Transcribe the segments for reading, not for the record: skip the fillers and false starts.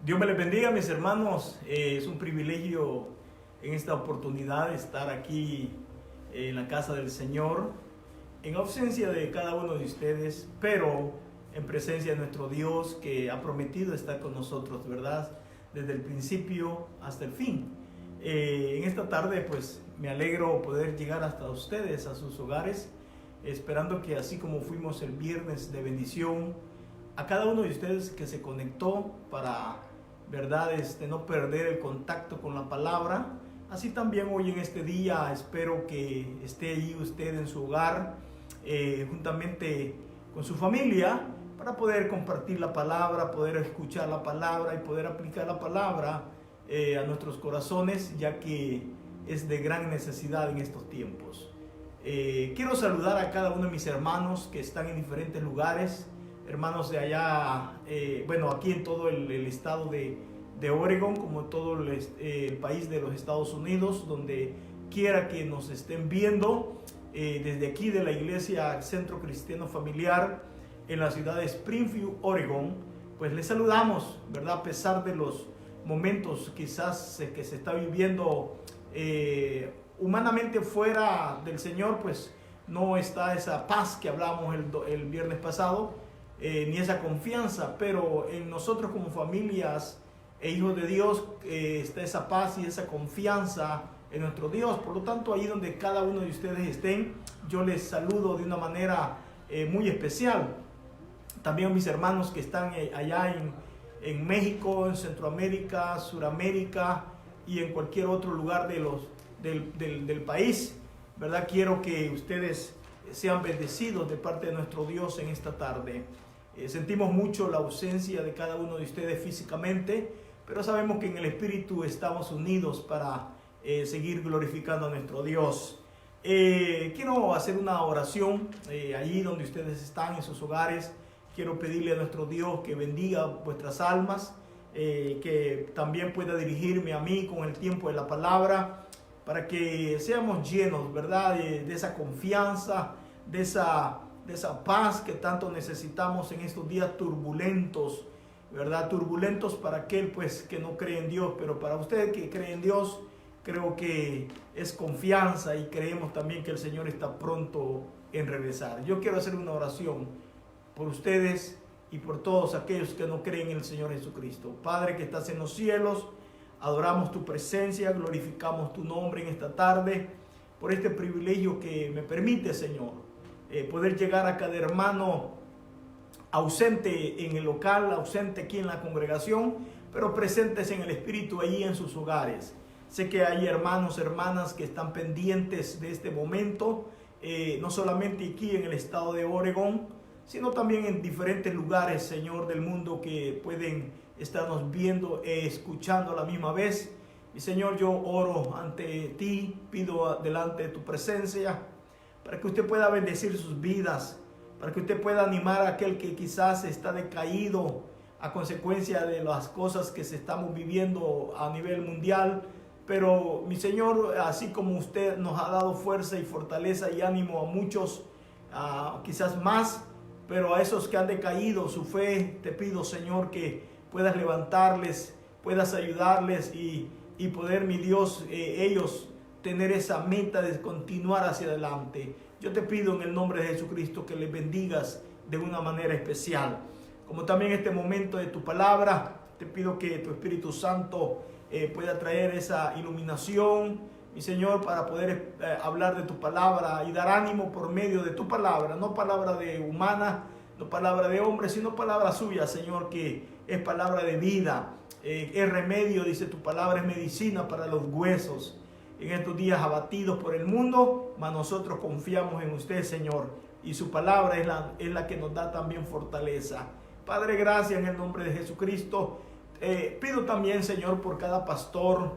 Dios me les bendiga, mis hermanos. Es un privilegio en esta oportunidad estar aquí en la casa del Señor, en ausencia de cada uno de ustedes, pero en presencia de nuestro Dios que ha prometido estar con nosotros, ¿verdad? Desde el principio hasta el fin. En esta tarde, pues, me alegro poder llegar hasta ustedes, a sus hogares, esperando que así como fuimos el viernes de bendición, a cada uno de ustedes que se conectó para, verdad, no perder el contacto con la palabra. Así también hoy en este día espero que esté allí usted en su hogar, juntamente con su familia, para poder compartir la palabra, poder escuchar la palabra y poder aplicar la palabra a nuestros corazones, ya que es de gran necesidad en estos tiempos. Quiero saludar a cada uno de mis hermanos que están en diferentes lugares, hermanos de allá, aquí en todo el estado de Oregon, como todo el país de los Estados Unidos, donde quiera que nos estén viendo, desde aquí de la iglesia Centro Cristiano Familiar en la ciudad de Springfield, Oregon, pues les saludamos, ¿verdad? A pesar de los momentos quizás que se está viviendo humanamente fuera del Señor, pues no está esa paz que hablamos el viernes pasado, ni esa confianza, pero en nosotros como familias e hijos de Dios está esa paz y esa confianza en nuestro Dios. Por lo tanto, ahí donde cada uno de ustedes estén, yo les saludo de una manera muy especial. También a mis hermanos que están allá en México, en Centroamérica, Suramérica y en cualquier otro lugar del país, ¿verdad? Quiero que ustedes sean bendecidos de parte de nuestro Dios en esta tarde. Sentimos mucho la ausencia de cada uno de ustedes físicamente, pero sabemos que en el Espíritu estamos unidos para seguir glorificando a nuestro Dios. Quiero hacer una oración allí donde ustedes están en sus hogares. Quiero pedirle a nuestro Dios que bendiga vuestras almas, que también pueda dirigirme a mí con el tiempo de la palabra, para que seamos llenos, ¿verdad? De esa confianza, de esa paz que tanto necesitamos en estos días turbulentos, ¿verdad? Turbulentos para aquel pues que no cree en Dios, pero para usted que cree en Dios, creo que es confianza y creemos también que el Señor está pronto en regresar. Yo quiero hacer una oración por ustedes y por todos aquellos que no creen en el Señor Jesucristo. Padre que estás en los cielos, adoramos tu presencia, glorificamos tu nombre en esta tarde, por este privilegio que me permite, Señor, poder llegar a cada hermano ausente en el local, ausente aquí en la congregación, pero presentes en el Espíritu allí en sus hogares. Sé que hay hermanos, hermanas que están pendientes de este momento, no solamente aquí en el estado de Oregón, sino también en diferentes lugares, Señor, del mundo, que pueden estarnos viendo e escuchando a la misma vez. Y Señor, yo oro ante ti, pido delante de tu presencia, para que usted pueda bendecir sus vidas, para que usted pueda animar a aquel que quizás está decaído a consecuencia de las cosas que se estamos viviendo a nivel mundial. Pero mi Señor, así como usted nos ha dado fuerza y fortaleza y ánimo a muchos, quizás más, pero a esos que han decaído su fe, te pido, Señor, que puedas levantarles, puedas ayudarles y poder, mi Dios, ellos tener esa meta de continuar hacia adelante. Yo te pido en el nombre de Jesucristo que les bendigas de una manera especial. Como también en este momento de tu palabra, te pido que tu Espíritu Santo pueda traer esa iluminación, mi Señor, para poder hablar de tu palabra y dar ánimo por medio de tu palabra, no palabra de humana, no palabra de hombre, sino palabra suya, Señor, que es palabra de vida, es remedio, dice tu palabra, es medicina para los huesos. En estos días abatidos por el mundo, mas nosotros confiamos en usted, Señor, y su palabra es la que nos da también fortaleza. Padre, gracias en el nombre de Jesucristo. Pido también, Señor, por cada pastor,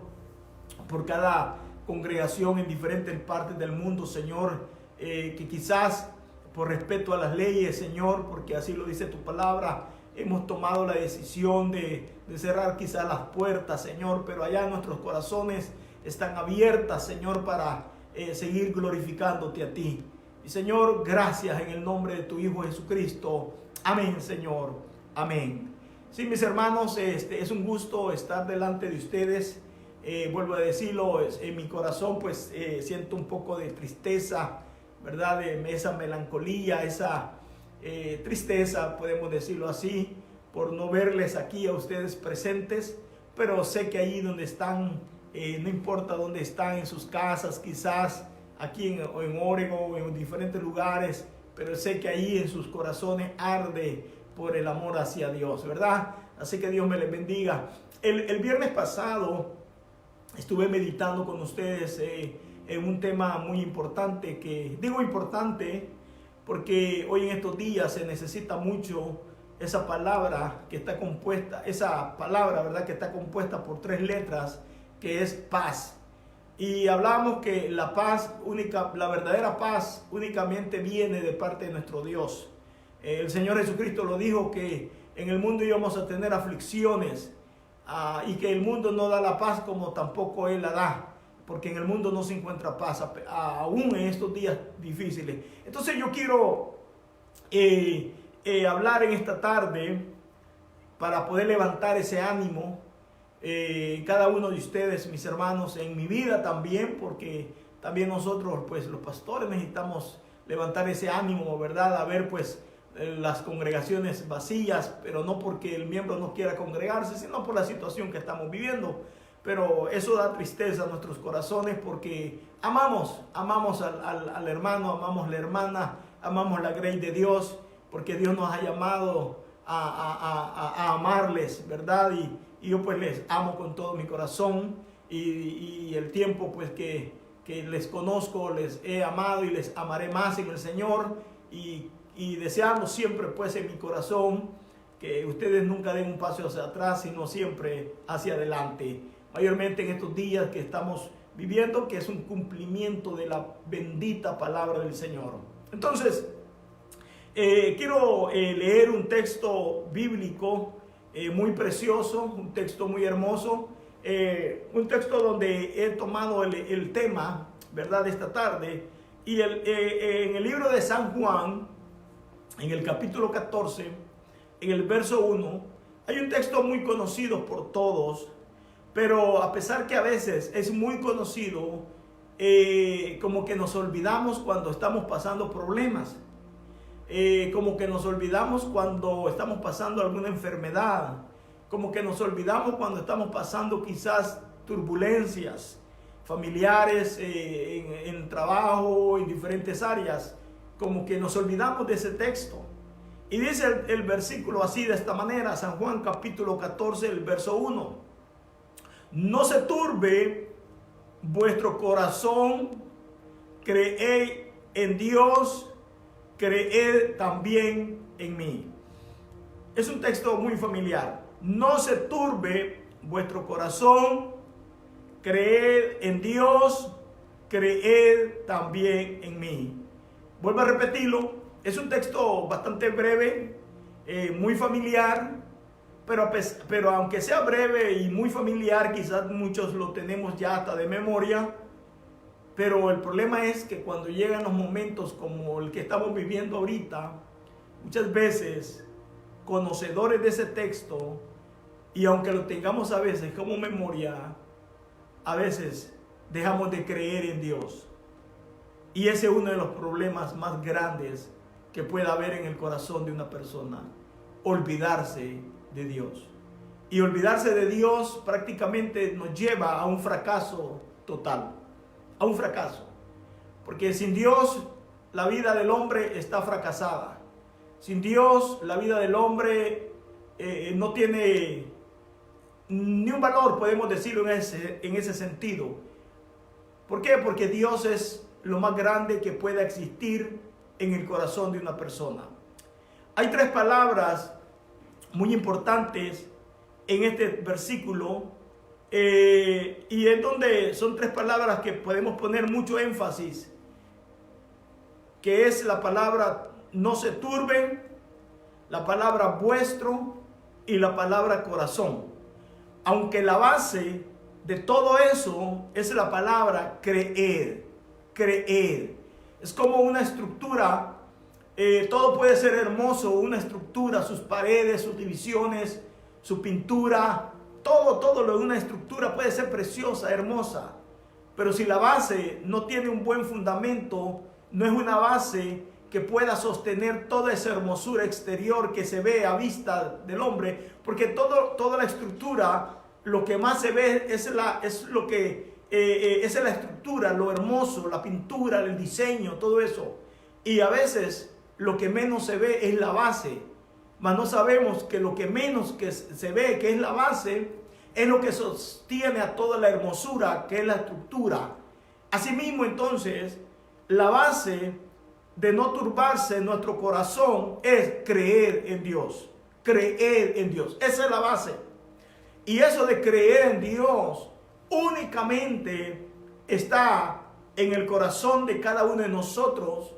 por cada congregación en diferentes partes del mundo, Señor, que quizás por respeto a las leyes, Señor, porque así lo dice tu palabra, hemos tomado la decisión de cerrar quizás las puertas, Señor, pero allá nuestros corazones están abiertas, Señor, para seguir glorificándote a ti. Y Señor, gracias en el nombre de tu Hijo Jesucristo. Amén, Señor. Amén. Sí, mis hermanos, es un gusto estar delante de ustedes. Vuelvo a decirlo, en mi corazón pues siento un poco de tristeza, ¿verdad? Esa melancolía, esa tristeza, podemos decirlo así, por no verles aquí a ustedes presentes, pero sé que ahí donde están, no importa dónde están, en sus casas, quizás aquí en Oregon o en diferentes lugares, pero sé que ahí en sus corazones arde por el amor hacia Dios, ¿verdad? Así que Dios me les bendiga. El viernes pasado estuve meditando con ustedes en un tema muy importante, que digo importante porque hoy en estos días se necesita mucho esa palabra que está compuesta, esa palabra, ¿verdad?, que está compuesta por 3 letras, que es paz. Y hablábamos que la paz única, la verdadera paz únicamente viene de parte de nuestro Dios. El Señor Jesucristo lo dijo, que en el mundo íbamos a tener aflicciones, y que el mundo no da la paz como tampoco Él la da, porque en el mundo no se encuentra paz, aún en estos días difíciles. Entonces yo quiero hablar en esta tarde para poder levantar ese ánimo cada uno de ustedes, mis hermanos, en mi vida también, porque también nosotros, pues los pastores, necesitamos levantar ese ánimo, ¿verdad? A ver, pues las congregaciones vacías, pero no porque el miembro no quiera congregarse, sino por la situación que estamos viviendo. Pero eso da tristeza a nuestros corazones, porque amamos al hermano, amamos la hermana, amamos la gracia de Dios, porque Dios nos ha llamado a amarles, ¿verdad? Y yo pues les amo con todo mi corazón, y el tiempo pues que les conozco, les he amado y les amaré más en el Señor, y deseando siempre pues en mi corazón que ustedes nunca den un paso hacia atrás, sino siempre hacia adelante, mayormente en estos días que estamos viviendo, que es un cumplimiento de la bendita palabra del Señor. Entonces, quiero leer un texto bíblico muy precioso, un texto muy hermoso, un texto donde he tomado el tema, ¿verdad?, de esta tarde, y en el libro de San Juan, en el capítulo 14, en el verso 1, hay un texto muy conocido por todos, pero a pesar que a veces es muy conocido, como que nos olvidamos cuando estamos pasando problemas, como que nos olvidamos cuando estamos pasando alguna enfermedad, como que nos olvidamos cuando estamos pasando quizás turbulencias familiares, en trabajo, en diferentes áreas. Como que nos olvidamos de ese texto. Y dice el versículo así, de esta manera, San Juan capítulo 14, el verso 1. No se turbe vuestro corazón, creed en Dios, creed también en mí. Es un texto muy familiar. No se turbe vuestro corazón, creed en Dios, creed también en mí. Vuelvo a repetirlo, es un texto bastante breve, muy familiar, pero aunque sea breve y muy familiar, quizás muchos lo tenemos ya hasta de memoria, pero el problema es que cuando llegan los momentos como el que estamos viviendo ahorita, muchas veces, conocedores de ese texto, y aunque lo tengamos a veces como memoria, a veces dejamos de creer en Dios. Y ese es uno de los problemas más grandes que pueda haber en el corazón de una persona, olvidarse de Dios. Y olvidarse de Dios prácticamente nos lleva a un fracaso total, a un fracaso. Porque sin Dios la vida del hombre está fracasada. Sin Dios la vida del hombre no tiene ni un valor, podemos decirlo en ese sentido. ¿Por qué? Porque Dios es lo más grande que pueda existir en el corazón de una persona. Hay 3 palabras muy importantes en este versículo, y es donde son 3 palabras que podemos poner mucho énfasis, que es la palabra no se turben, la palabra vuestro y la palabra corazón. Aunque la base de todo eso es la palabra creer. Creer. Es como una estructura, todo puede ser hermoso, una estructura, sus paredes, sus divisiones, su pintura, todo lo de una estructura puede ser preciosa, hermosa. Pero si la base no tiene un buen fundamento, no es una base que pueda sostener toda esa hermosura exterior que se ve a vista del hombre, porque toda la estructura, lo que más se ve es la estructura, lo hermoso, la pintura, el diseño, todo eso. Y a veces lo que menos se ve es la base, mas no sabemos que lo que menos que se ve, que es la base, es lo que sostiene a toda la hermosura, que es la estructura. Asimismo, entonces, la base de no turbarse en nuestro corazón es creer en Dios. Creer en Dios. Esa es la base. Y eso de creer en Dios únicamente está en el corazón de cada uno de nosotros.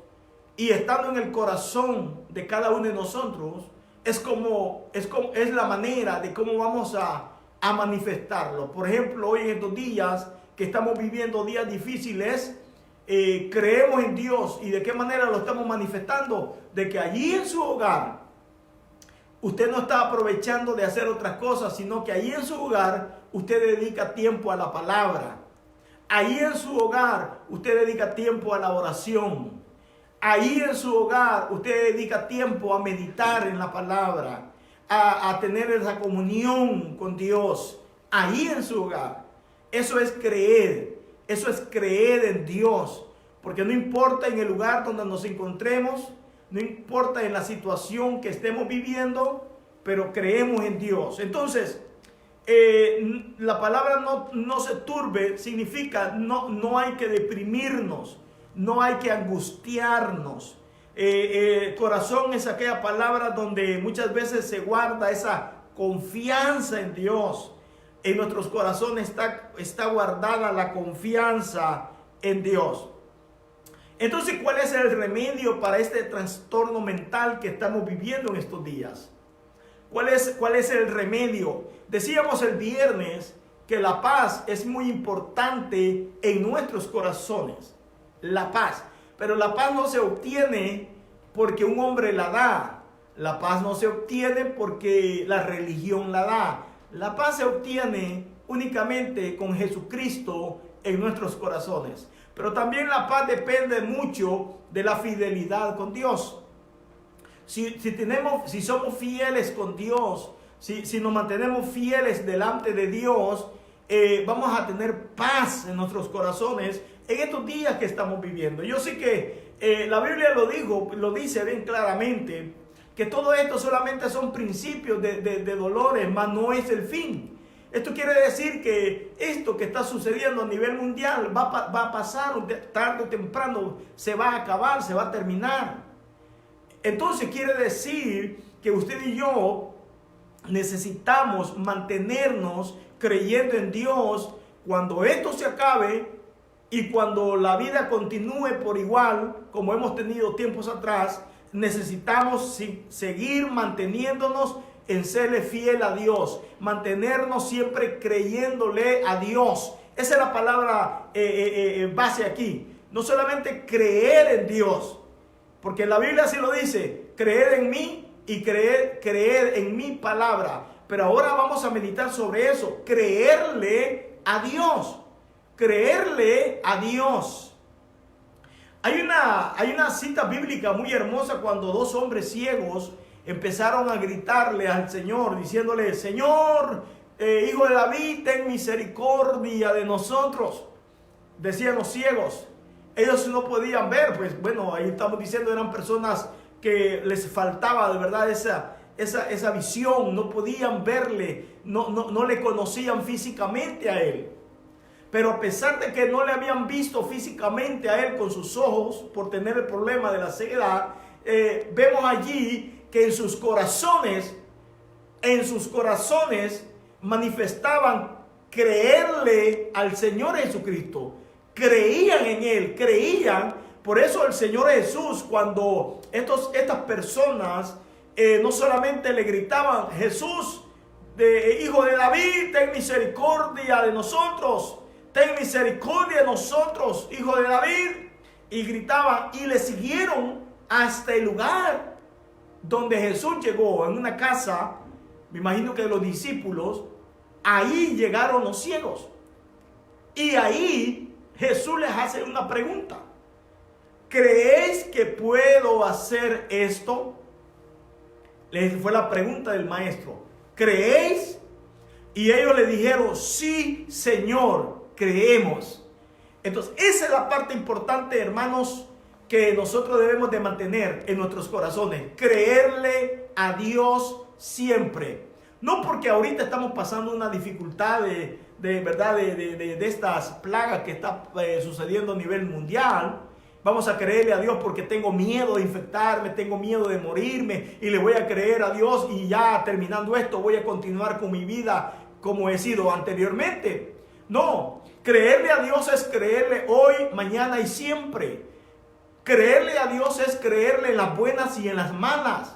Y estando en el corazón de cada uno de nosotros, es la manera de cómo vamos a manifestarlo. Por ejemplo, hoy en estos días que estamos viviendo días difíciles, creemos en Dios. ¿Y de qué manera lo estamos manifestando? De que allí en su hogar usted no está aprovechando de hacer otras cosas, sino que allí en su hogar usted dedica tiempo a la palabra. Allí en su hogar usted dedica tiempo a la oración. Allí en su hogar usted dedica tiempo a meditar en la palabra, a tener esa comunión con Dios. Allí en su hogar. Eso es creer en Dios. Porque no importa en el lugar donde nos encontremos, no importa en la situación que estemos viviendo, pero creemos en Dios. Entonces, la palabra no se turbe significa no hay que deprimirnos, no hay que angustiarnos. Corazón es aquella palabra donde muchas veces se guarda esa confianza en Dios. En nuestros corazones está guardada la confianza en Dios. Entonces, ¿cuál es el remedio para este trastorno mental que estamos viviendo en estos días? ¿Cuál es el remedio? Decíamos el viernes que la paz es muy importante en nuestros corazones. La paz. Pero la paz no se obtiene porque un hombre la da. La paz no se obtiene porque la religión la da. La paz se obtiene únicamente con Jesucristo en nuestros corazones. Pero también la paz depende mucho de la fidelidad con Dios. Si somos fieles con Dios, si nos mantenemos fieles delante de Dios, vamos a tener paz en nuestros corazones en estos días que estamos viviendo. Yo sé que la Biblia lo dice bien claramente, que todo esto solamente son principios de dolores, mas no es el fin. Esto quiere decir que esto que está sucediendo a nivel mundial va a pasar tarde o temprano, se va a acabar, se va a terminar. Entonces quiere decir que usted y yo necesitamos mantenernos creyendo en Dios cuando esto se acabe y cuando la vida continúe por igual, como hemos tenido tiempos atrás. Necesitamos seguir manteniéndonos en serle fiel a Dios, mantenernos siempre creyéndole a Dios. Esa es la palabra base aquí. No solamente creer en Dios, porque la Biblia así lo dice: creer en mí y creer en mi palabra. Pero ahora vamos a meditar sobre eso: creerle a Dios. Creerle a Dios. Hay una cita bíblica muy hermosa cuando dos hombres ciegos empezaron a gritarle al Señor, diciéndole: Señor, Hijo de David, ten misericordia de nosotros. Decían los ciegos. Ellos no podían ver, pues bueno, ahí estamos diciendo, eran personas que les faltaba de verdad esa visión, no podían verle, no le conocían físicamente a él. Pero a pesar de que no le habían visto físicamente a él con sus ojos por tener el problema de la ceguedad, vemos allí que en sus corazones manifestaban creerle al Señor Jesucristo. Creían en él, creían. Por eso el Señor Jesús, cuando estas personas no solamente le gritaban: Jesús, Hijo de David, ten misericordia de nosotros. Ten misericordia de nosotros, Hijo de David. Y gritaban y le siguieron hasta el lugar donde Jesús llegó, en una casa me imagino que de los discípulos, ahí llegaron los ciegos. Y ahí Jesús les hace una pregunta. ¿Creéis que puedo hacer esto? Les fue la pregunta del maestro. ¿Creéis? Y ellos le dijeron, sí, Señor, creemos. Entonces, esa es la parte importante, hermanos, que nosotros debemos de mantener en nuestros corazones. Creerle a Dios siempre. No porque ahorita estamos pasando una dificultad de estas plagas que está sucediendo a nivel mundial. Vamos a creerle a Dios porque tengo miedo de infectarme, tengo miedo de morirme y le voy a creer a Dios y ya terminando esto voy a continuar con mi vida como he sido anteriormente. No, creerle a Dios es creerle hoy, mañana y siempre. Creerle a Dios es creerle en las buenas y en las malas.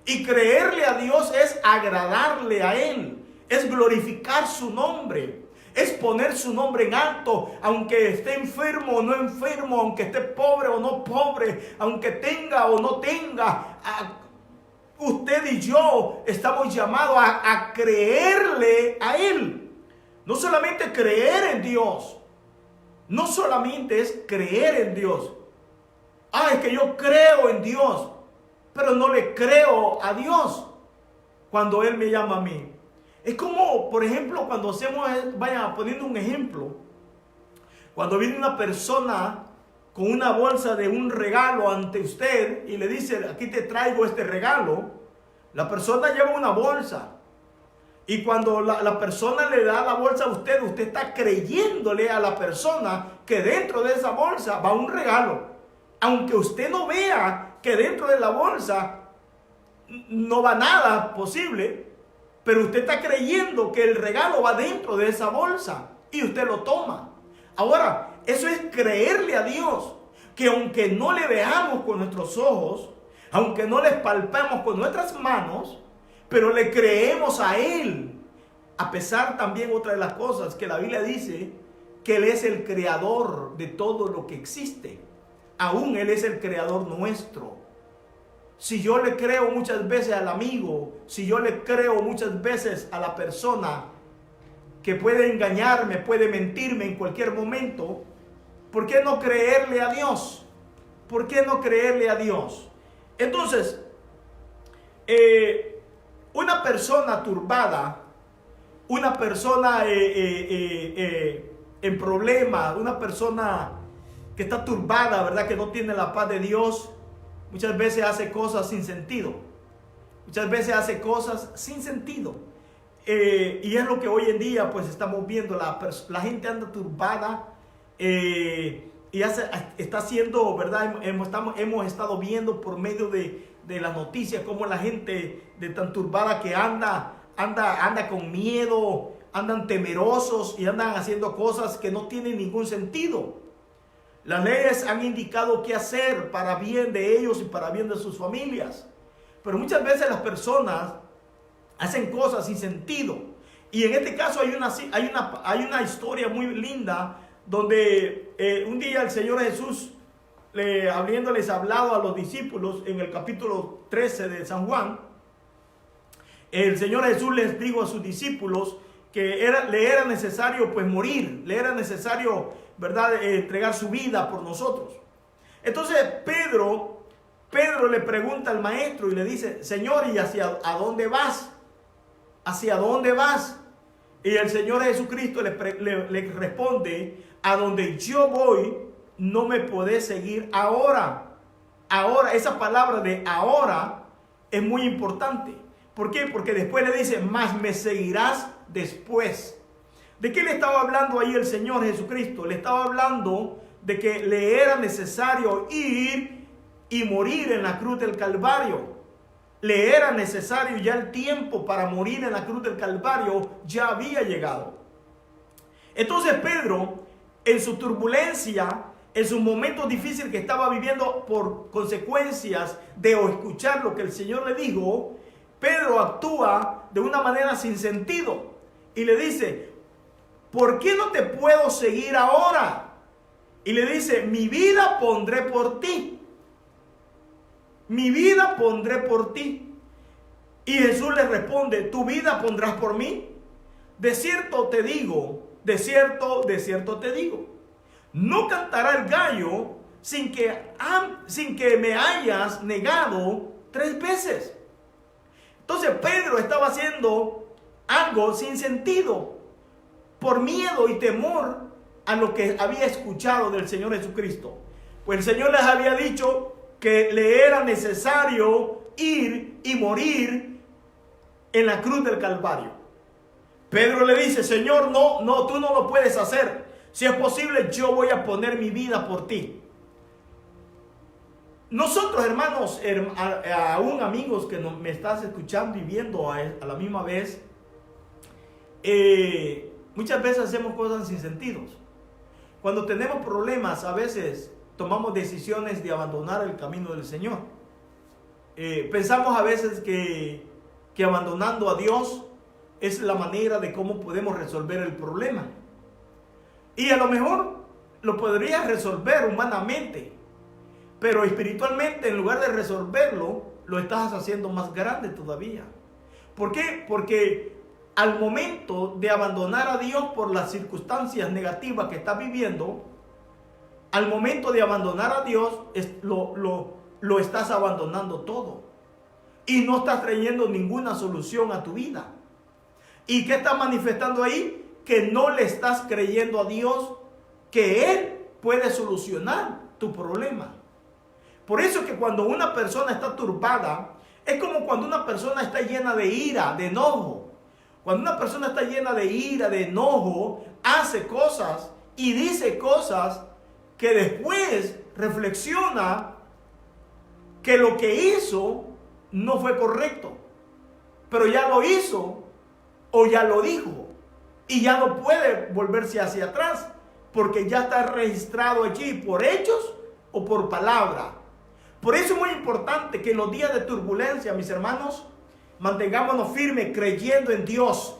Y creerle a Dios es agradarle a Él, es glorificar su nombre. Es poner su nombre en alto, aunque esté enfermo o no enfermo, aunque esté pobre o no pobre, aunque tenga o no tenga. Usted y yo estamos llamados a creerle a Él. No solamente creer en Dios. No solamente es creer en Dios. Es que yo creo en Dios, pero no le creo a Dios cuando Él me llama a mí. Es como, por ejemplo, cuando poniendo un ejemplo, cuando viene una persona con una bolsa de un regalo ante usted y le dice, aquí te traigo este regalo, la persona lleva una bolsa. Y cuando la persona le da la bolsa a usted, usted está creyéndole a la persona que dentro de esa bolsa va un regalo. Aunque usted no vea que dentro de la bolsa no va nada posible, pero usted está creyendo que el regalo va dentro de esa bolsa y usted lo toma. Ahora, eso es creerle a Dios, que aunque no le veamos con nuestros ojos, aunque no le palpemos con nuestras manos, pero le creemos a Él. A pesar también otra de las cosas que la Biblia dice, que Él es el creador de todo lo que existe. Aún Él es el creador nuestro. Si yo le creo muchas veces al amigo, si yo le creo muchas veces a la persona que puede engañarme, puede mentirme en cualquier momento, ¿por qué no creerle a Dios? ¿Por qué no creerle a Dios? Entonces, una persona turbada, una persona en problema, una persona que está turbada, ¿verdad? Que no tiene la paz de Dios, muchas veces hace cosas sin sentido. Muchas veces hace cosas sin sentido. Y es lo que hoy en día pues estamos viendo. La gente anda turbada. Y está haciendo, ¿verdad? Hemos estado viendo por medio de las noticias cómo la gente de tan turbada que anda con miedo, andan temerosos y andan haciendo cosas que no tienen ningún sentido. Las leyes han indicado qué hacer para bien de ellos y para bien de sus familias. Pero muchas veces las personas hacen cosas sin sentido. Y en este caso hay una historia muy linda donde un día el Señor Jesús, habiéndoles hablado a los discípulos en el capítulo 13 de San Juan, el Señor Jesús les dijo a sus discípulos que le era necesario pues morir, le era necesario, ¿verdad?, entregar su vida por nosotros. Entonces Pedro le pregunta al maestro y le dice, Señor, ¿y a dónde vas? ¿Hacia dónde vas? Y el Señor Jesucristo le responde, a donde yo voy, no me podés seguir ahora. Ahora, esa palabra de ahora es muy importante. ¿Por qué? Porque después le dice, mas me seguirás después. ¿De qué le estaba hablando ahí el Señor Jesucristo? Le estaba hablando de que le era necesario ir y morir en la cruz del Calvario. Le era necesario, ya el tiempo para morir en la cruz del Calvario ya había llegado. Entonces Pedro, en su turbulencia, en sus momentos difíciles que estaba viviendo por consecuencias de escuchar lo que el Señor le dijo, Pedro actúa de una manera sin sentido y le dice, ¿por qué no te puedo seguir ahora? Y le dice, mi vida pondré por ti. Mi vida pondré por ti. Y Jesús le responde, ¿tu vida pondrás por mí? De cierto te digo, de cierto te digo, no cantará el gallo sin que me hayas negado 3 veces. Entonces Pedro estaba haciendo algo sin sentido, por miedo y temor a lo que había escuchado del Señor Jesucristo. Pues el Señor les había dicho que le era necesario ir y morir en la cruz del Calvario. Pedro le dice, Señor, no, tú no lo puedes hacer. Si es posible, yo voy a poner mi vida por ti. Nosotros, hermanos, aún amigos que me estás escuchando y viendo a la misma vez, muchas veces hacemos cosas sin sentido. Cuando tenemos problemas, a veces tomamos decisiones de abandonar el camino del Señor. Pensamos a veces que abandonando a Dios es la manera de cómo podemos resolver el problema. Y a lo mejor lo podrías resolver humanamente, pero espiritualmente, en lugar de resolverlo, lo estás haciendo más grande todavía. ¿Por qué? Porque al momento de abandonar a Dios por las circunstancias negativas que estás viviendo, al momento de abandonar a Dios, lo estás abandonando todo. Y no estás trayendo ninguna solución a tu vida. ¿Y qué estás manifestando ahí? Que no le estás creyendo a Dios que Él puede solucionar tu problema. Por eso que cuando una persona está turbada, es como cuando una persona está llena de ira, de enojo. Cuando una persona está llena de ira, de enojo, hace cosas y dice cosas que después reflexiona que lo que hizo no fue correcto, pero ya lo hizo o ya lo dijo y ya no puede volverse hacia atrás porque ya está registrado allí por hechos o por palabra. Por eso es muy importante que en los días de turbulencia, mis hermanos, mantengámonos firmes creyendo en Dios,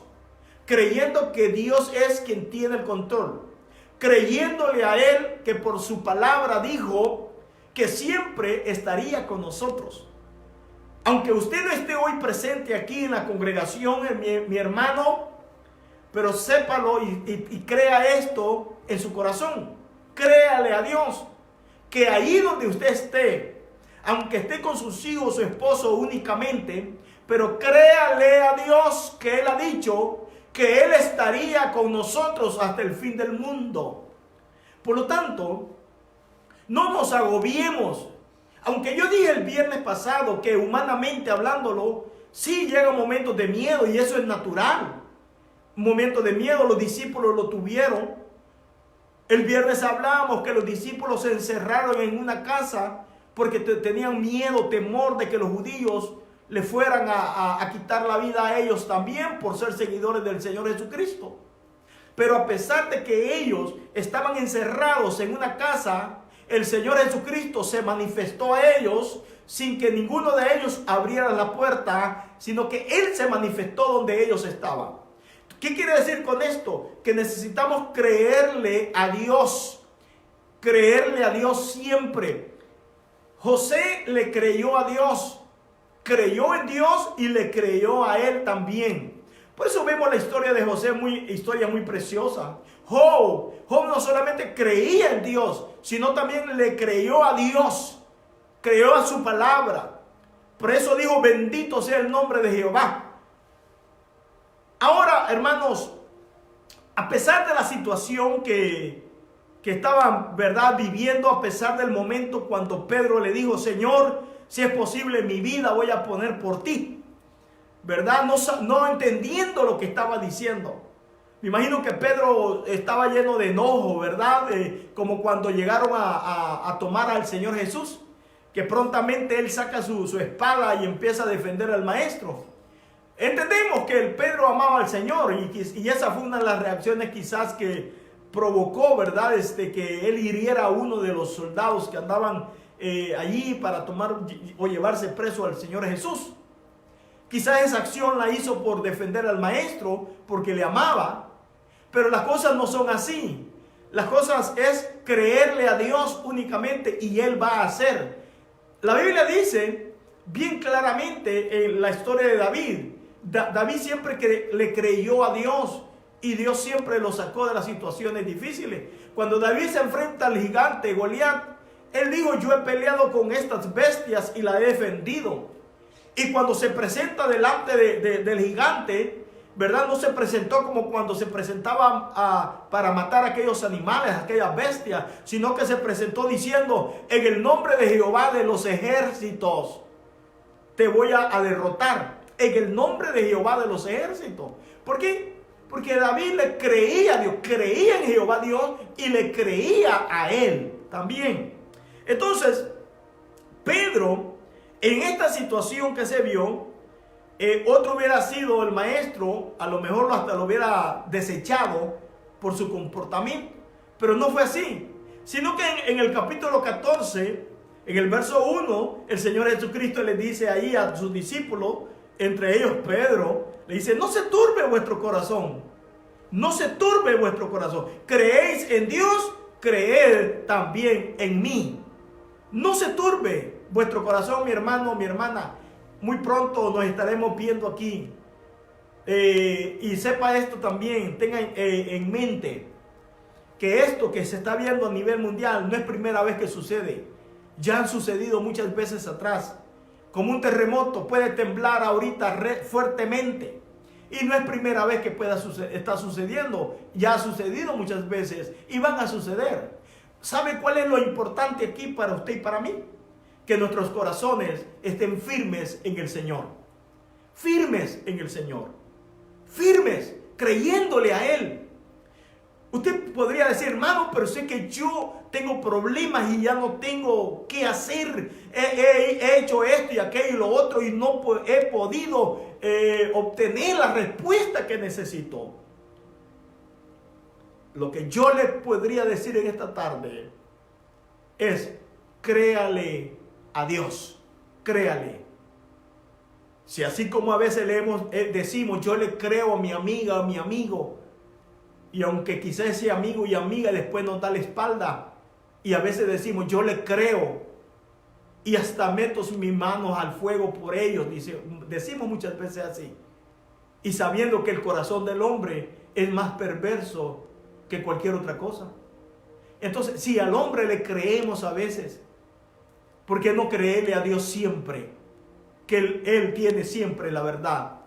creyendo que Dios es quien tiene el control, creyéndole a Él que por su palabra dijo que siempre estaría con nosotros. Aunque usted no esté hoy presente aquí en la congregación, mi hermano, pero sépalo y crea esto en su corazón. Créale a Dios que ahí donde usted esté, aunque esté con sus hijos, su esposo únicamente, pero créale a Dios que Él ha dicho que Él estaría con nosotros hasta el fin del mundo. Por lo tanto, no nos agobiemos. Aunque yo dije el viernes pasado que humanamente hablándolo, sí llega momentos de miedo y eso es natural. Momentos de miedo, los discípulos lo tuvieron. El viernes hablábamos que los discípulos se encerraron en una casa porque tenían miedo, temor de que los judíos le fueran a quitar la vida a ellos también por ser seguidores del Señor Jesucristo. Pero a pesar de que ellos estaban encerrados en una casa, el Señor Jesucristo se manifestó a ellos sin que ninguno de ellos abriera la puerta, sino que Él se manifestó donde ellos estaban. ¿Qué quiere decir con esto? Que necesitamos creerle a Dios siempre. José le creyó a Dios, creyó en Dios y le creyó a Él también. Por eso vemos la historia de José, historia muy preciosa. Job no solamente creía en Dios, sino también le creyó a Dios, creyó a su palabra. Por eso dijo, bendito sea el nombre de Jehová. Ahora, hermanos, a pesar de la situación que estaban, ¿verdad?, viviendo, a pesar del momento cuando Pedro le dijo, Señor, si es posible mi vida voy a poner por ti, ¿verdad? No entendiendo lo que estaba diciendo. Me imagino que Pedro estaba lleno de enojo, ¿verdad? Como cuando llegaron a tomar al Señor Jesús, que prontamente él saca su espada y empieza a defender al maestro. Entendemos que el Pedro amaba al Señor y esa fue una de las reacciones quizás que provocó, ¿verdad? Que él hiriera a uno de los soldados que andaban allí para tomar o llevarse preso al Señor Jesús. Quizás esa acción la hizo por defender al maestro, porque le amaba, pero las cosas no son así. Las cosas es creerle a Dios únicamente y Él va a hacer. La Biblia dice, bien claramente en la historia de David. David siempre le creyó a Dios y Dios siempre lo sacó de las situaciones difíciles. Cuando David se enfrenta al gigante Goliat, él dijo: yo he peleado con estas bestias y la he defendido. Y cuando se presenta delante del gigante, ¿verdad? No se presentó como cuando se presentaba para matar a aquellos animales, a aquellas bestias, sino que se presentó diciendo: en el nombre de Jehová de los ejércitos te voy a derrotar. En el nombre de Jehová de los ejércitos. ¿Por qué? Porque David le creía a Dios, creía en Jehová Dios y le creía a él también. Entonces, Pedro, en esta situación que se vio, otro hubiera sido el maestro, a lo mejor hasta lo hubiera desechado por su comportamiento, pero no fue así, sino que en el capítulo 14, en el verso 1, el Señor Jesucristo le dice ahí a sus discípulos, entre ellos Pedro, le dice: no se turbe vuestro corazón, no se turbe vuestro corazón, creéis en Dios, creed también en mí. No se turbe vuestro corazón, mi hermano, mi hermana. Muy pronto nos estaremos viendo aquí. Y sepa esto también, tenga en mente que esto que se está viendo a nivel mundial no es primera vez que sucede. Ya han sucedido muchas veces atrás. Como un terremoto puede temblar ahorita fuertemente. Y no es primera vez que está sucediendo. Ya ha sucedido muchas veces y van a suceder. ¿Sabe cuál es lo importante aquí para usted y para mí? Que nuestros corazones estén firmes en el Señor. Firmes en el Señor. Firmes, creyéndole a Él. Usted podría decir: hermano, pero sé que yo tengo problemas y ya no tengo qué hacer. He hecho esto y aquello y lo otro y no he podido obtener la respuesta que necesito. Lo que yo le podría decir en esta tarde es: créale a Dios, créale. Si así como a veces decimos: yo le creo a mi amiga, a mi amigo, y aunque quizás ese amigo y amiga después nos da la espalda, y a veces decimos: yo le creo, y hasta meto mis manos al fuego por ellos, decimos muchas veces así, y sabiendo que el corazón del hombre es más perverso que cualquier otra cosa. Entonces, si al hombre le creemos a veces, ¿por qué no creerle a Dios siempre? Que Él tiene siempre la verdad.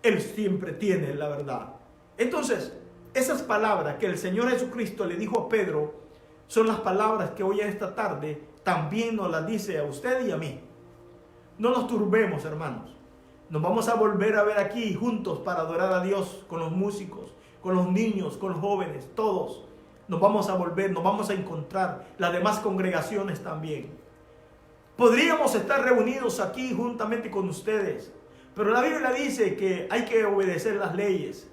Él siempre tiene la verdad. Entonces, esas palabras que el Señor Jesucristo le dijo a Pedro son las palabras que hoy en esta tarde también nos las dice a usted y a mí. No nos turbemos, hermanos. Nos vamos a volver a ver aquí juntos para adorar a Dios con los músicos, con los niños, con los jóvenes, todos. Nos vamos a volver, nos vamos a encontrar, las demás congregaciones también. Podríamos estar reunidos aquí juntamente con ustedes, pero la Biblia dice que hay que obedecer las leyes.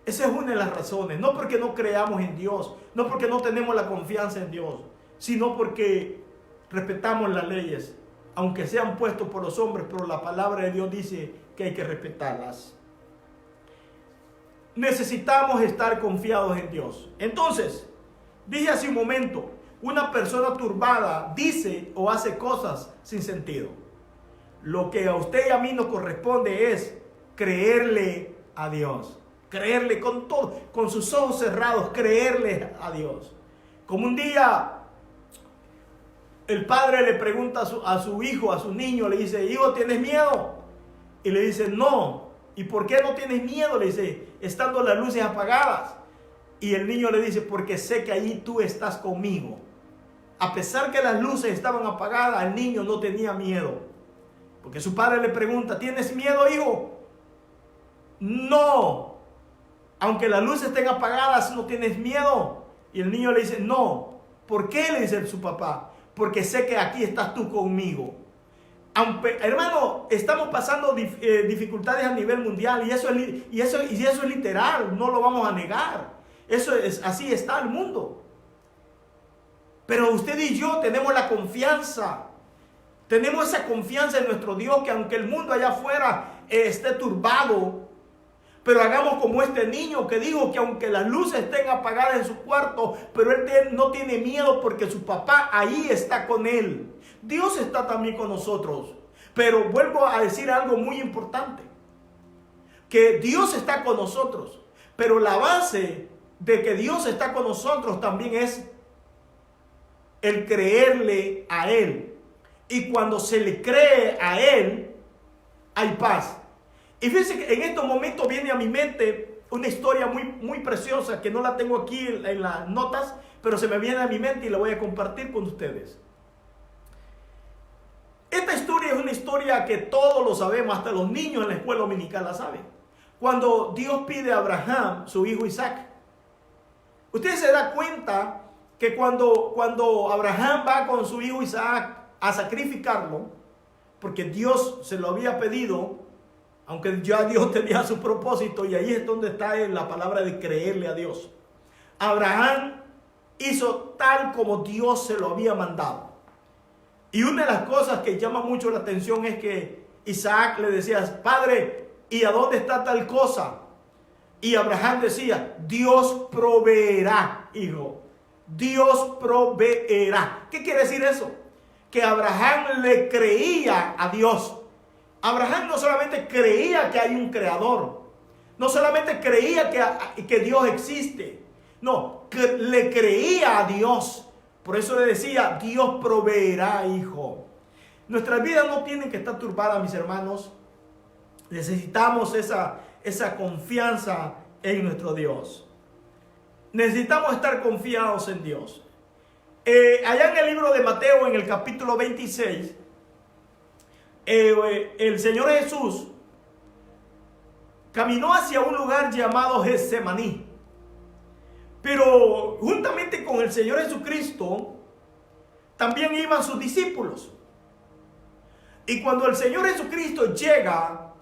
Esa es una de las razones, no porque no creamos en Dios, no porque no tenemos la confianza en Dios, sino porque respetamos las leyes, aunque sean puestas por los hombres, pero la palabra de Dios dice que hay que respetarlas. Necesitamos estar confiados en Dios. Entonces, dije hace un momento, una persona turbada dice o hace cosas sin sentido. Lo que a usted y a mí nos corresponde es creerle a Dios. Creerle con todo, con sus ojos cerrados, creerle a Dios. Como un día el padre le pregunta a su hijo, a su niño, le dice: hijo, ¿tienes miedo? Y le dice: no. ¿Y por qué no tienes miedo? Le dice: estando las luces apagadas. Y el niño le dice: porque sé que allí tú estás conmigo. A pesar que las luces estaban apagadas, el niño no tenía miedo. Porque su padre le pregunta: ¿tienes miedo, hijo? No. Aunque las luces estén apagadas, ¿no tienes miedo? Y el niño le dice: no. ¿Por qué? Le dice su papá: porque sé que aquí estás tú conmigo. Aunque, hermano, estamos pasando dificultades a nivel mundial y eso es literal, no lo vamos a negar. Así está el mundo. Pero usted y yo tenemos la confianza. Tenemos esa confianza en nuestro Dios, que aunque el mundo allá afuera esté turbado, Pero hagamos como este niño que dijo que aunque las luces estén apagadas en su cuarto, pero él no tiene miedo porque su papá ahí está con él. Dios está también con nosotros. Pero vuelvo a decir algo muy importante. Que Dios está con nosotros. Pero la base de que Dios está con nosotros también es el creerle a Él. Y cuando se le cree a Él, hay paz. Y fíjense que en estos momentos viene a mi mente una historia muy preciosa que no la tengo aquí en las notas, pero se me viene a mi mente y la voy a compartir con ustedes. Esta historia es una historia que todos lo sabemos, hasta los niños en la escuela dominical la saben. Cuando Dios pide a Abraham, su hijo Isaac, usted se da cuenta que cuando Abraham va con su hijo Isaac a sacrificarlo, porque Dios se lo había pedido, aunque ya Dios tenía su propósito, y ahí es donde está la palabra de creerle a Dios. Abraham hizo tal como Dios se lo había mandado. Y una de las cosas que llama mucho la atención es que Isaac le decía: Padre, ¿y a dónde está tal cosa? Y Abraham decía: Dios proveerá, hijo. Dios proveerá. ¿Qué quiere decir eso? Que Abraham le creía a Dios. Abraham no solamente creía que hay un creador, no solamente creía que Dios existe, no, que le creía a Dios. Por eso le decía: Dios proveerá, hijo. Nuestras vidas no tienen que estar turbadas, mis hermanos. Necesitamos esa confianza en nuestro Dios. Necesitamos estar confiados en Dios. Allá en el libro de Mateo, en el capítulo 26, el Señor Jesús caminó hacia un lugar llamado Getsemaní. Pero juntamente con el Señor Jesucristo también iban sus discípulos. Y cuando el Señor Jesucristo llega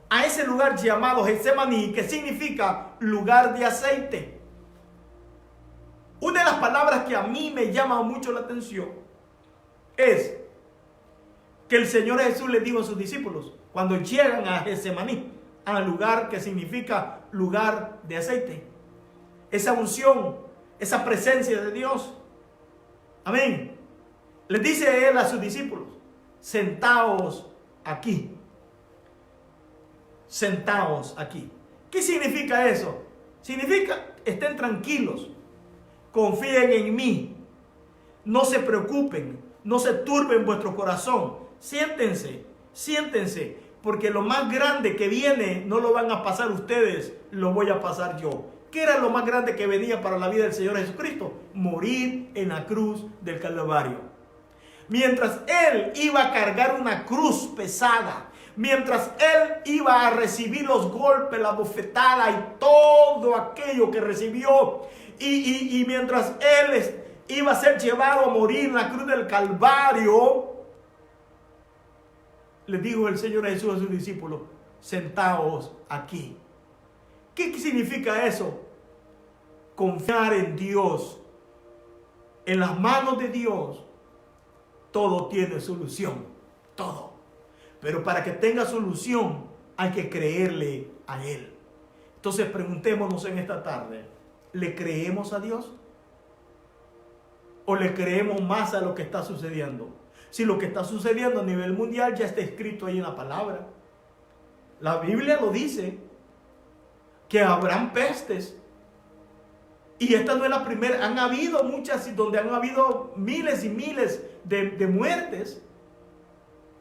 a ese lugar llamado Getsemaní, que significa lugar de aceite, una de las palabras que a mí me llama mucho la atención es que el Señor Jesús le dijo a sus discípulos, cuando llegan a Getsemaní, al lugar que significa lugar de aceite, esa unción, esa presencia de Dios, amén, les dice él a sus discípulos: sentaos aquí, sentaos aquí. ¿Qué significa eso? Significa: estén tranquilos, confíen en mí, no se preocupen, no se turben vuestro corazón, siéntense, porque lo más grande que viene no lo van a pasar ustedes, lo voy a pasar yo. ¿Qué era lo más grande que venía para la vida del Señor Jesucristo? Morir en la cruz del Calvario. Mientras Él iba a cargar una cruz pesada, mientras Él iba a recibir los golpes, la bofetada y todo aquello que recibió, y mientras Él iba a ser llevado a morir en la cruz del Calvario, le dijo el Señor Jesús a sus discípulos: sentaos aquí. ¿Qué significa eso? Confiar en Dios. En las manos de Dios todo tiene solución, todo. Pero para que tenga solución hay que creerle a Él. Entonces preguntémonos en esta tarde: ¿le creemos a Dios? ¿O le creemos más a lo que está sucediendo? Si lo que está sucediendo a nivel mundial ya está escrito ahí en la palabra. La Biblia lo dice, que habrán pestes. Y esta no es la primera. Han habido muchas donde han habido miles y miles de muertes.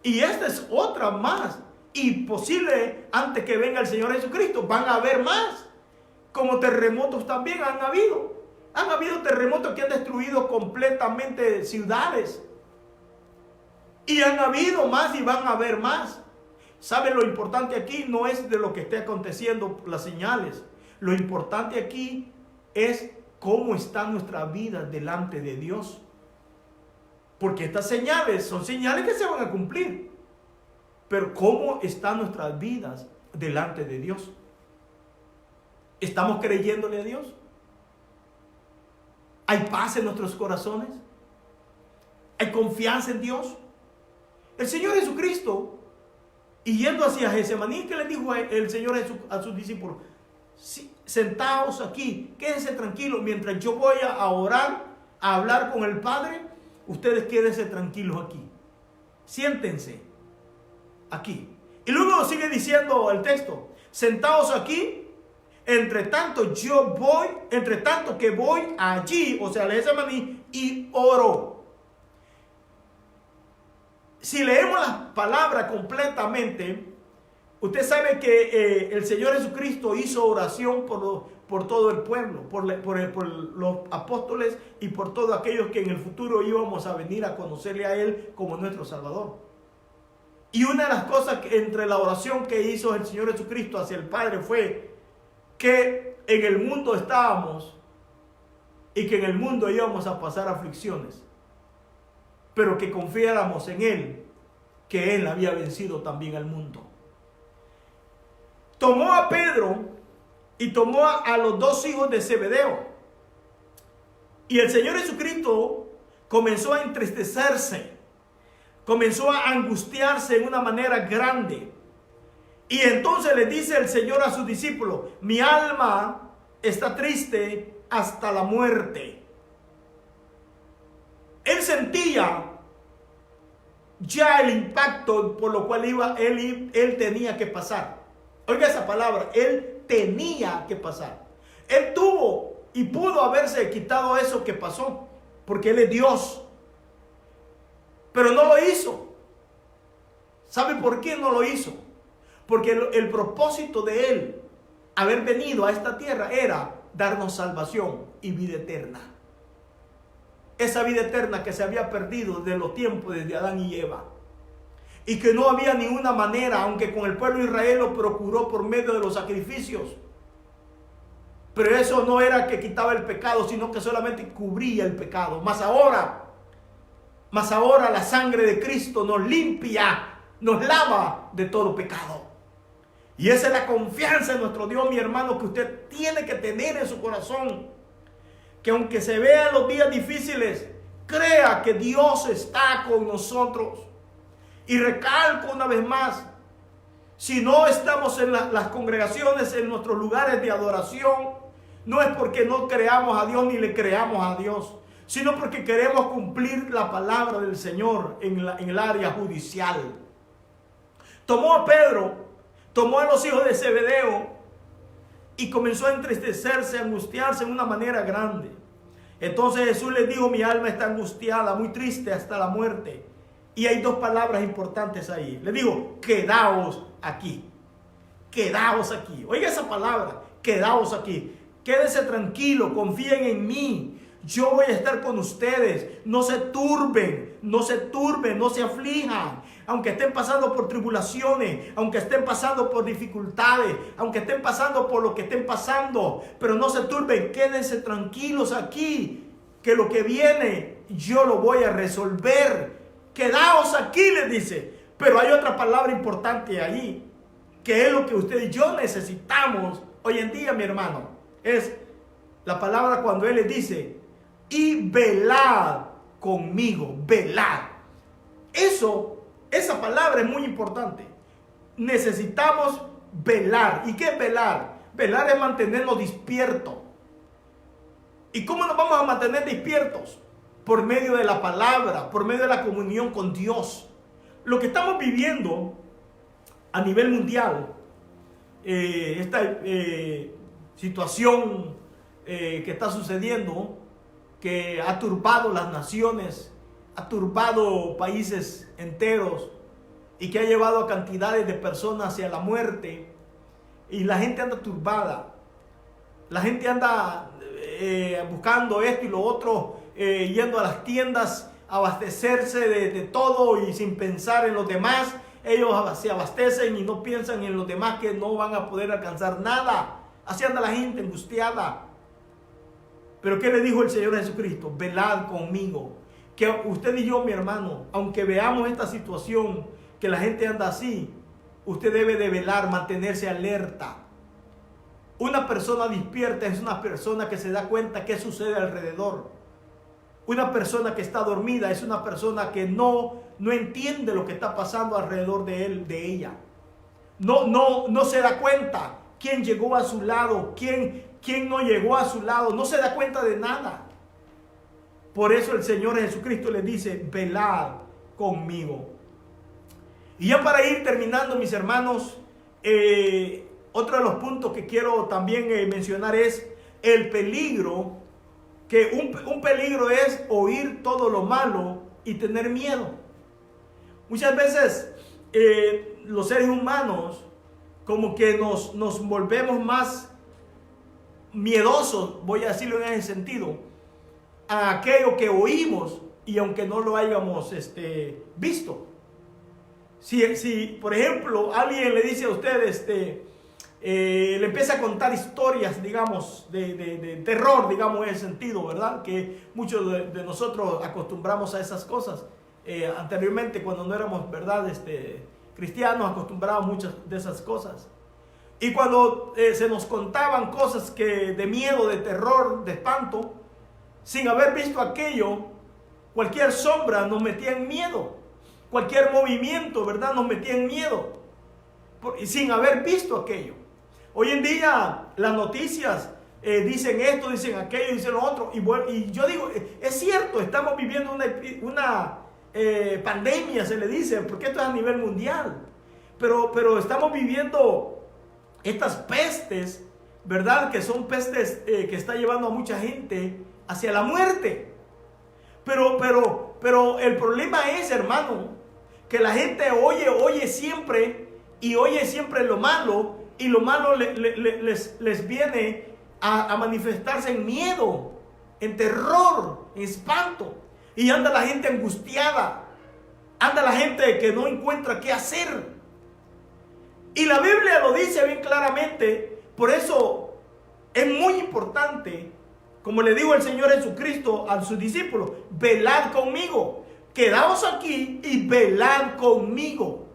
Y esta es otra más. Y posible, antes que venga el Señor Jesucristo, van a haber más. Como terremotos también han habido. Han habido terremotos que han destruido completamente ciudades. Y han habido más y van a haber más. ¿Saben? Lo importante aquí no es de lo que esté aconteciendo, las señales. Lo importante aquí es cómo está nuestra vida delante de Dios. Porque estas señales son señales que se van a cumplir. Pero ¿cómo están nuestras vidas delante de Dios? ¿Estamos creyéndole a Dios? ¿Hay paz en nuestros corazones? ¿Hay confianza en Dios? El Señor Jesucristo Y yendo hacia Getsemaní, ¿qué le dijo el Señor a sus discípulos? Sí, sentaos aquí, quédense tranquilos, mientras yo voy a orar, a hablar con el Padre, ustedes quédense tranquilos aquí. Siéntense aquí. Y luego sigue diciendo el texto, sentaos aquí, entre tanto que voy allí, o sea, a Getsemaní, y oro. Si leemos la palabra completamente, usted sabe que el Señor Jesucristo hizo oración por todo el pueblo, por los apóstoles y por todos aquellos que en el futuro íbamos a venir a conocerle a Él como nuestro Salvador. Y una de las cosas entre la oración que hizo el Señor Jesucristo hacia el Padre fue que en el mundo estábamos y que en el mundo íbamos a pasar aflicciones, pero que confiáramos en Él, que Él había vencido también al mundo. Tomó a Pedro y tomó a los dos hijos de Zebedeo. Y el Señor Jesucristo comenzó a entristecerse, comenzó a angustiarse en una manera grande. Y entonces le dice el Señor a sus discípulos, mi alma está triste hasta la muerte. Él sentía ya el impacto por lo cual él tenía que pasar. Oiga esa palabra, él tenía que pasar. Él tuvo y pudo haberse quitado eso que pasó, porque Él es Dios. Pero no lo hizo. ¿Sabe por qué no lo hizo? Porque el propósito de Él, haber venido a esta tierra, era darnos salvación y vida eterna. Esa vida eterna que se había perdido desde los tiempos desde Adán y Eva. Y que no había ninguna manera, aunque con el pueblo de Israel lo procuró por medio de los sacrificios. Pero eso no era que quitaba el pecado, sino que solamente cubría el pecado. Mas ahora la sangre de Cristo nos limpia, nos lava de todo pecado. Y esa es la confianza en nuestro Dios, mi hermano, que usted tiene que tener en su corazón. Que aunque se vean los días difíciles, crea que Dios está con nosotros. Y recalco una vez más, si no estamos en las congregaciones, en nuestros lugares de adoración, no es porque no creamos a Dios ni le creamos a Dios, sino porque queremos cumplir la palabra del Señor en el área judicial. Tomó a Pedro, tomó a los hijos de Zebedeo y comenzó a entristecerse, a angustiarse en una manera grande. Entonces Jesús les dijo, mi alma está angustiada, muy triste hasta la muerte. Y hay dos palabras importantes ahí. Le digo, quedaos aquí. Quedaos aquí. Oiga esa palabra, quedaos aquí. Quédense tranquilo, confíen en mí. Yo voy a estar con ustedes. No se turben, no se aflijan. Aunque estén pasando por tribulaciones, aunque estén pasando por dificultades, aunque estén pasando por lo que estén pasando, pero no se turben, quédense tranquilos aquí, que lo que viene yo lo voy a resolver. Quedaos aquí, les dice. Pero hay otra palabra importante ahí, que es lo que usted y yo necesitamos hoy en día, mi hermano. Es la palabra cuando Él les dice, y velad conmigo, velad. Esa palabra es muy importante. Necesitamos velar. ¿Y qué es velar? Velar es mantenernos despiertos. ¿Y cómo nos vamos a mantener despiertos? Por medio de la palabra, por medio de la comunión con Dios. Lo que estamos viviendo a nivel mundial, esta situación que está sucediendo, que ha turbado las naciones, ha turbado países enteros y que ha llevado a cantidades de personas hacia la muerte, y la gente anda turbada, la gente anda buscando esto y lo otro, yendo a las tiendas a abastecerse de todo y sin pensar en los demás. Ellos se abastecen y no piensan en los demás, que no van a poder alcanzar nada. Así anda la gente angustiada. Pero ¿qué le dijo el Señor Jesucristo? Velad conmigo. Que usted y yo, mi hermano, aunque veamos esta situación, que la gente anda así, usted debe de velar, mantenerse alerta. Una persona despierta es una persona que se da cuenta qué sucede alrededor. Una persona que está dormida es una persona que no entiende lo que está pasando alrededor de él, de ella. no se da cuenta quién llegó a su lado, quién no llegó a su lado, no se da cuenta de nada. Por eso el Señor Jesucristo le dice, velad conmigo. Y ya para ir terminando, mis hermanos, otro de los puntos que quiero también mencionar es el peligro, que un peligro es oír todo lo malo y tener miedo. Muchas veces los seres humanos como que nos volvemos más miedosos, voy a decirlo en ese sentido, a aquello que oímos y aunque no lo hayamos visto. Si por ejemplo alguien le dice a usted, le empieza a contar historias, digamos, de terror, digamos, en ese sentido, ¿verdad? Que muchos de nosotros acostumbramos a esas cosas. Anteriormente, cuando no éramos, ¿verdad?, cristianos, acostumbrábamos muchas de esas cosas. Y cuando se nos contaban cosas de miedo, de terror, de espanto, sin haber visto aquello, cualquier sombra nos metía en miedo. Cualquier movimiento, ¿verdad?, nos metía en miedo. Sin haber visto aquello. Hoy en día las noticias dicen esto, dicen aquello, dicen lo otro. Y yo digo, es cierto, estamos viviendo una pandemia, se le dice, porque esto es a nivel mundial. Pero estamos viviendo estas pestes, ¿verdad? Que son pestes que está llevando a mucha gente hacia la muerte. Pero el problema es, hermano, que la gente oye siempre y oye siempre lo malo, y lo malo les viene a manifestarse en miedo, en terror, en espanto. Y anda la gente angustiada, anda la gente que no encuentra qué hacer. Y la Biblia lo dice bien claramente. Por eso es muy importante, como le dijo el Señor Jesucristo a sus discípulos, velad conmigo, quedaos aquí y velad conmigo.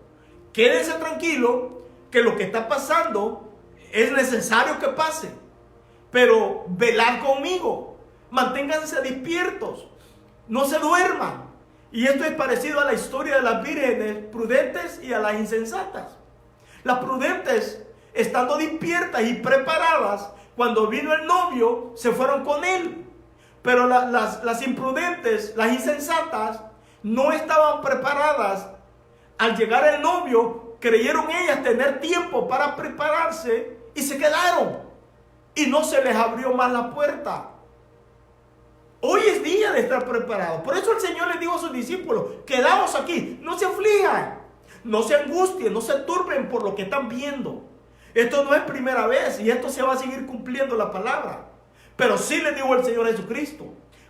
Quédense tranquilo que lo que está pasando es necesario que pase, pero velad conmigo, manténganse despiertos, no se duerman. Y esto es parecido a la historia de las vírgenes prudentes y a las insensatas. Las prudentes, estando despiertas y preparadas, cuando vino el novio, se fueron con él. Pero las imprudentes, las insensatas, no estaban preparadas. Al llegar el novio, creyeron ellas tener tiempo para prepararse y se quedaron. Y no se les abrió más la puerta. Hoy es día de estar preparados. Por eso el Señor les dijo a sus discípulos, quedaos aquí, no se aflijan, no se angustien, no se turben por lo que están viendo. Esto no es primera vez y esto se va a seguir cumpliendo la palabra. Pero sí les dijo el Señor Jesucristo,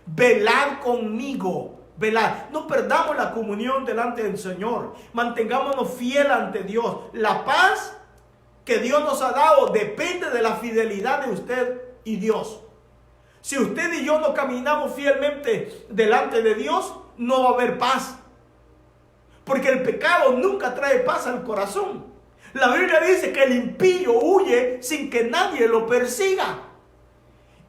velad conmigo. Velad, no perdamos la comunión delante del Señor, mantengámonos fieles ante Dios. La paz que Dios nos ha dado depende de la fidelidad de usted y Dios. Si usted y yo no caminamos fielmente delante de Dios, no va a haber paz, porque el pecado nunca trae paz al corazón. La Biblia dice que el impío huye sin que nadie lo persiga.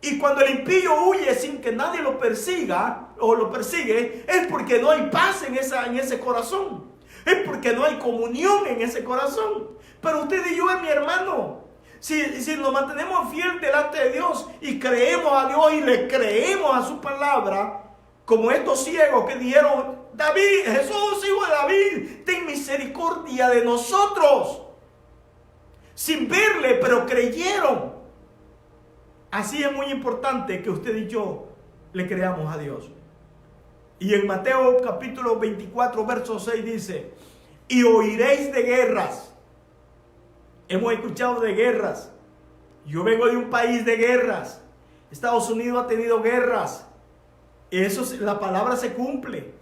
Y cuando el impío huye sin que nadie lo persiga o lo persigue, es porque no hay paz en ese corazón. Es porque no hay comunión en ese corazón. Pero usted y yo, mi hermano, si nos mantenemos fieles delante de Dios y creemos a Dios y le creemos a su palabra, como estos ciegos que dijeron, David, Jesús, hijo de David, ten misericordia de nosotros. Sin verle, pero creyeron. Así es muy importante que usted y yo le creamos a Dios. Y en Mateo capítulo 24, verso 6 dice, y oiréis de guerras. Hemos escuchado de guerras. Yo vengo de un país de guerras. Estados Unidos ha tenido guerras. La palabra se cumple.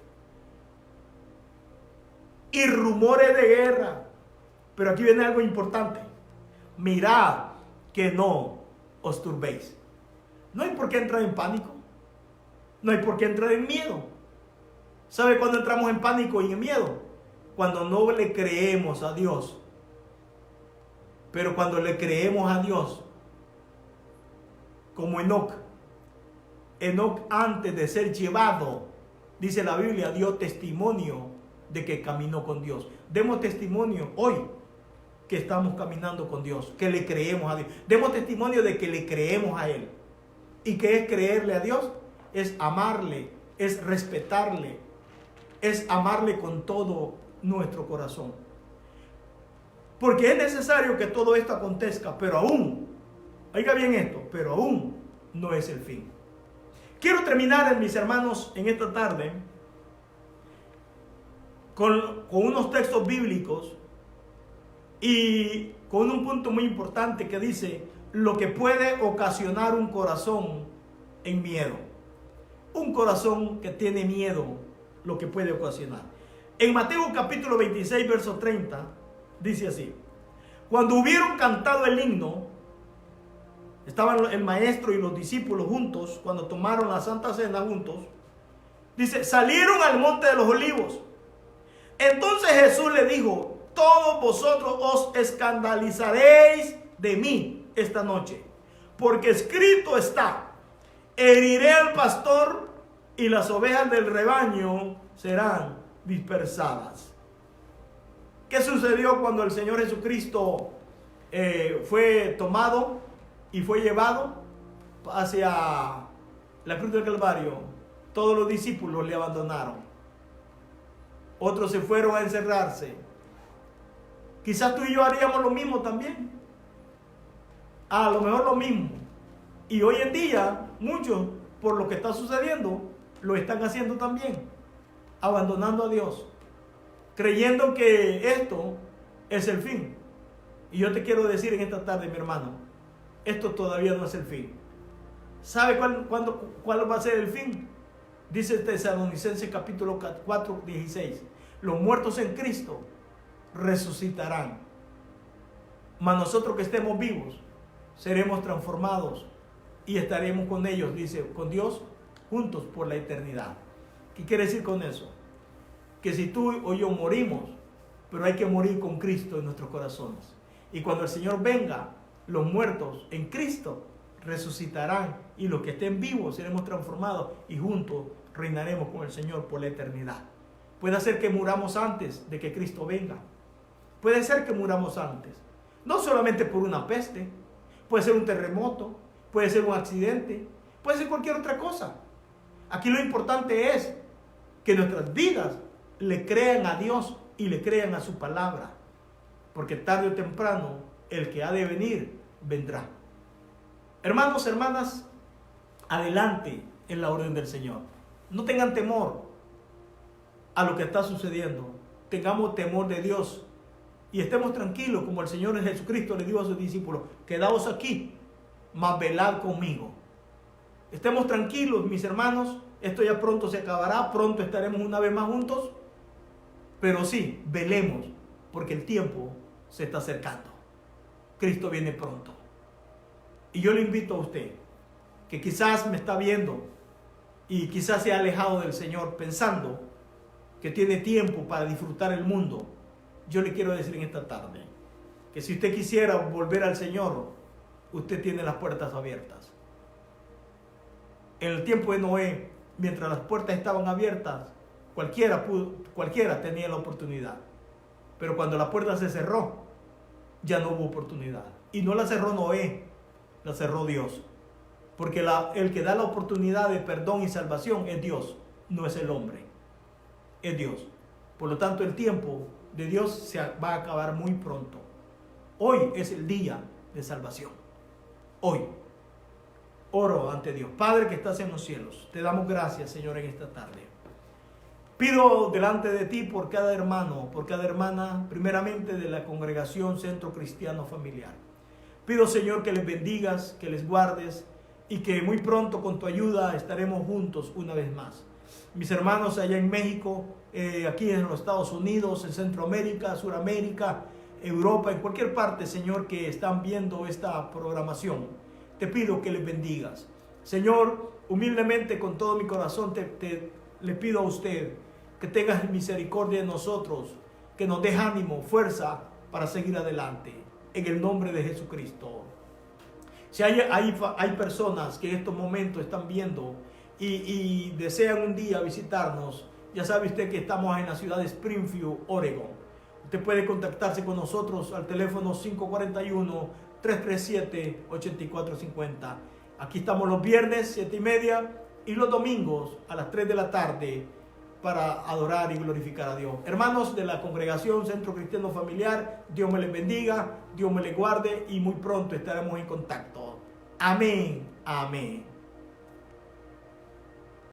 Y rumores de guerra. Pero aquí viene algo importante. Mirad que no os turbéis. No hay por qué entrar en pánico. No hay por qué entrar en miedo. ¿Sabe cuándo entramos en pánico y en miedo? Cuando no le creemos a Dios. Pero cuando le creemos a Dios, como Enoc antes de ser llevado, dice la Biblia, dio testimonio de que caminó con Dios. Demos testimonio hoy que estamos caminando con Dios, que le creemos a Dios. Demos testimonio de que le creemos a Él. ¿Y qué es creerle a Dios? Es amarle, es respetarle, es amarle con todo nuestro corazón. Porque es necesario que todo esto acontezca, pero aún, oiga bien esto, pero aún no es el fin. Quiero terminar, mis hermanos, en esta tarde con unos textos bíblicos y con un punto muy importante que dice lo que puede ocasionar un corazón en miedo. Un corazón que tiene miedo, lo que puede ocasionar. En Mateo capítulo 26, verso 30, dice así: cuando hubieron cantado el himno, estaban el maestro y los discípulos juntos, cuando tomaron la Santa Cena juntos, dice, salieron al monte de los olivos. Entonces Jesús le dijo, todos vosotros os escandalizaréis de mí esta noche, porque escrito está, heriré al pastor y las ovejas del rebaño serán dispersadas. ¿Qué sucedió cuando el Señor Jesucristo fue tomado y fue llevado hacia la cruz del Calvario? Todos los discípulos le abandonaron. Otros se fueron a encerrarse. Quizás tú y yo haríamos lo mismo también. A lo mejor lo mismo. Y hoy en día, muchos, por lo que está sucediendo, lo están haciendo también. Abandonando a Dios. Creyendo que esto es el fin. Y yo te quiero decir en esta tarde, mi hermano, esto todavía no es el fin. ¿Sabe cuál va a ser el fin? Dice Tesalonicenses capítulo 4, 16. Los muertos en Cristo resucitarán. Mas nosotros que estemos vivos, seremos transformados y estaremos con ellos, dice, con Dios, juntos por la eternidad. ¿Qué quiere decir con eso? Que si tú o yo morimos, pero hay que morir con Cristo en nuestros corazones. Y cuando el Señor venga, los muertos en Cristo resucitarán y los que estén vivos seremos transformados y juntos reinaremos con el Señor por la eternidad. Puede ser que muramos antes de que Cristo venga. Puede ser que muramos antes. No solamente por una peste, puede ser un terremoto, puede ser un accidente, puede ser cualquier otra cosa. Aquí lo importante es que nuestras vidas le crean a Dios y le crean a su palabra. Porque tarde o temprano el que ha de venir, vendrá. Hermanos, hermanas, adelante en la orden del Señor. No tengan temor a lo que está sucediendo. Tengamos temor de Dios y estemos tranquilos como el Señor Jesucristo le dijo a sus discípulos, quedaos aquí, mas velad conmigo. Estemos tranquilos, mis hermanos, esto ya pronto se acabará, pronto estaremos una vez más juntos, pero sí, velemos, porque el tiempo se está acercando. Cristo viene pronto. Y yo le invito a usted, que quizás me está viendo y quizás se ha alejado del Señor pensando que tiene tiempo para disfrutar el mundo. Yo le quiero decir en esta tarde que si usted quisiera volver al Señor, usted tiene las puertas abiertas. En el tiempo de Noé, mientras las puertas estaban abiertas, cualquiera tenía la oportunidad. Pero cuando la puerta se cerró, ya no hubo oportunidad. Y no la cerró Noé, la cerró Dios. Porque el que da la oportunidad de perdón y salvación es Dios, no es el hombre. Es Dios. Por lo tanto, el tiempo de Dios se va a acabar muy pronto. Hoy es el día de salvación. Hoy. Oro ante Dios. Padre que estás en los cielos, te damos gracias, Señor, en esta tarde. Pido delante de ti por cada hermano, por cada hermana, primeramente de la congregación Centro Cristiano Familiar. Pido, Señor, que les bendigas, que les guardes y que muy pronto con tu ayuda estaremos juntos una vez más. Mis hermanos allá en México, aquí en los Estados Unidos, en Centroamérica, Suramérica, Europa, en cualquier parte, Señor, que están viendo esta programación, te pido que les bendigas. Señor, humildemente con todo mi corazón le pido a usted que tengas misericordia de nosotros, que nos dé ánimo, fuerza para seguir adelante, en el nombre de Jesucristo. Si hay personas que en estos momentos están viendo y desean un día visitarnos, ya sabe usted que estamos en la ciudad de Springfield, Oregon. Usted puede contactarse con nosotros al teléfono 541-337-8450. Aquí estamos los viernes 7:30 y los domingos a las 3 de la tarde para adorar y glorificar a Dios. Hermanos de la congregación Centro Cristiano Familiar, Dios me les bendiga, Dios me les guarde y muy pronto estaremos en contacto. Amén, amén.